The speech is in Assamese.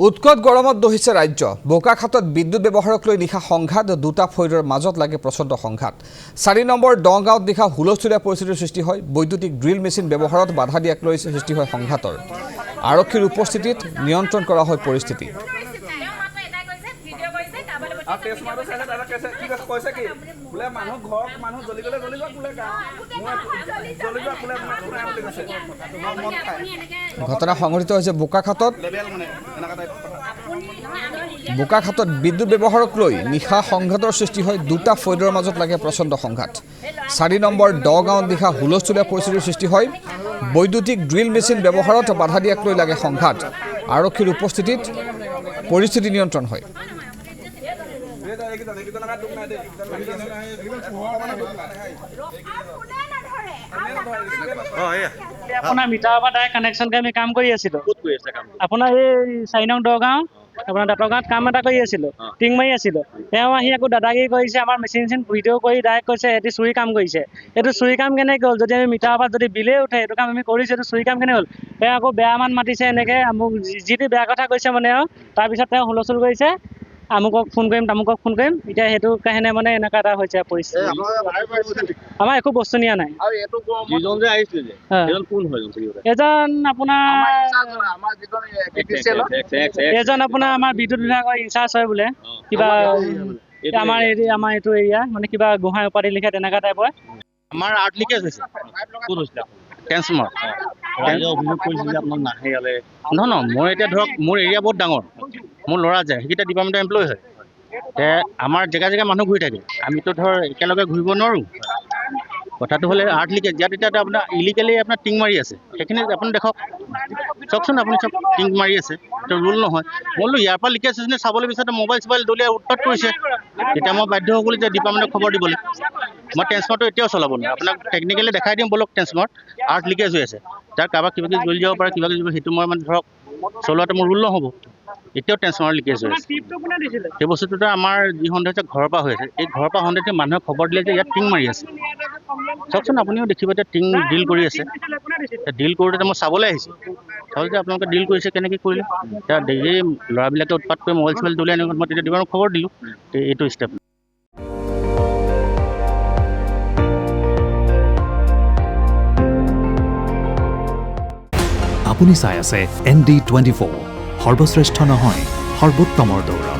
উৎকট গৰমত দহিছে ৰাজ্য বোকাখাতত বিদ্যুৎ ব্যৱহাৰক লৈ নিশা সংঘাত দুটা ফৈৰৰ মাজত লাগে প্ৰচণ্ড সংঘাত ৪ নম্বৰ দগাঁৱত নিশা হুলস্থুলীয়া পৰিস্থিতিৰ সৃষ্টি হয় বৈদ্যুতিক ড্ৰিল মেচিন ব্যৱহাৰত বাধা দিয়াক লৈ সৃষ্টি হয় সংঘাতৰ আৰক্ষীৰ উপস্থিতিত নিয়ন্ত্ৰণ কৰা হয় পৰিস্থিতি ঘটনা সংঘটিত হৈছে বোকাখাতত বিদ্যুৎ ব্যৱহাৰক লৈ নিশা সংঘাতৰ সৃষ্টি হয় দুটা ফৈৰৰ মাজত লাগে প্ৰচণ্ড সংঘাত ৪ নম্বৰ দগাঁৱত নিশা হুলস্থুলীয়া পৰিস্থিতিৰ সৃষ্টি হয় বৈদ্যুতিক ড্ৰিল মেচিন ব্যৱহাৰত বাধা দিয়াক লৈ লাগে সংঘাত আৰক্ষীৰ উপস্থিতিত পৰিস্থিতি নিয়ন্ত্ৰণ হয় আপোনাৰ মিটাৰৰ পৰা ডাইৰেক্ট কানেকশ্যন কৰি আমি কাম কৰি আছিলোঁ আপোনাৰ এই ৪ নং দগাঁও আপোনাৰ দাঁতৰ গাঁৱত কাম এটা কৰি আছিলোঁ টিং মাৰি আছিলোঁ তেওঁ আহি আকৌ দাদাগিৰি কৰিছে আমাৰ মেচিন ভিডিঅ' কৰি ডাইৰেক্ট কৈছে এটি চুৰি কাম কৰিছে এইটো চুৰি কাম কেনেকৈ হ'ল যদি আমি মিটাৰৰ পৰা যদি বিলে উঠে এইটো কাম আমি কৰিছোঁ এইটো চুৰি কাম কেনে হ'ল তেওঁ আকৌ বেয়া মান মাতিছে এনেকৈ মোক যিটো বেয়া কথা কৈছে মানে আৰু তাৰপিছত তেওঁ হুলস্থুল কৰিছে আমুকক ফোন কৰিম তামুকক ফোন কৰিম এতিয়া সেইটো কাৰণে মানে এনেকুৱা এটা হৈছে পৰিস্থিতি আমাৰ একো বস্তু নিয়া নাই এজন আপোনাৰ আমাৰ বিদ্যুৎ বিভাগৰ ইনচাৰ্জ হয় বোলে কিবা আমাৰ এইটো এৰিয়া মানে কিবা গোহাঁই উপাধি লিখা তেনেকুৱা টাইপৰ আমাৰ আৰ্ট লিকেজ হৈছে ক'ত হৈছিলে ট্ৰেন্সফৰ্মাৰ ৰাইজে অভিযোগ কৰিছিল যে আপোনাক নাহে ইয়ালে নহয় মই এতিয়া ধৰক মোৰ এৰিয়া বহুত ডাঙৰ মোৰ ল'ৰা যায় সেইকেইটা ডিপাৰ্টমেণ্টৰ এমপ্লয় হয় আমাৰ জেগা মানুহ ঘূৰি থাকে আমিতো ধৰ একেলগে ঘূৰিব নোৱাৰোঁ কথাটো হ'লে আৰ্ট লিকেজ ইয়াত এতিয়া আপোনাৰ ইলিগেলি আপোনাৰ টিং মাৰি আছে সেইখিনি আপুনি দেখক চাওকচোন আপুনি চব টিং মাৰি আছে এইটো ৰুল নহয় মই বোলো ইয়াৰ পৰা লিকেজ হৈছে চাবলৈ বিচাৰোঁ মোবাইল চোবাইল দলিয়াই উৎপাত কৰিছে তেতিয়া মই বাধ্য হৈ গ'লো যে ডিপাৰ্টমেণ্টক খবৰ দিবলৈ মই ট্ৰেন্সফৰ্মাৰটো এতিয়াও চলাব নোৱাৰোঁ আপোনাক টেকনিকেলি দেখাই দিম বলক ট্ৰেন্সফৰ্মাৰ আৰ্ট লিকেজ হৈ আছে তাৰ কাৰোবাক কিবা কিবি জ্বলি যাব পাৰে কিবা কিবি সেইটো মই মানে ধৰক চলোৱাটো মোৰ ৰুল নহ'ব এতিয়াও ট্ৰেন্সফৰ্মাৰ লিকেজ হৈ আছে সেই বস্তুটোতো আমাৰ যি সন্দেহ হৈছে ঘৰৰ পৰা হৈ আছে এই ঘৰৰ পৰা সন্দেহতে মানুহে খবৰ দিলে যে ইয়াত টিং মাৰি আছে চাওকচোন আপুনিও দেখিব এতিয়া টিং ডিল কৰি আছে ডিল কৰোঁতে মই চাবলৈ আহিছোঁ চাবলৈ যে আপোনালোকে ডিল কৰিছে কেনেকৈ কৰিলে এতিয়া ডেইলি ল'ৰাবিলাকে উৎপাত কৰি মোবাইল চোবাইল দলিয়াই আনিব মই তেতিয়া ডিপাৰ্টমেণ্টক খবৰ দিলোঁ এইটো ষ্টেপ আপুনি চাই আছে ND24 সৰ্বশ্ৰেষ্ঠ নহয় সৰ্বোত্তমৰ দৌৰ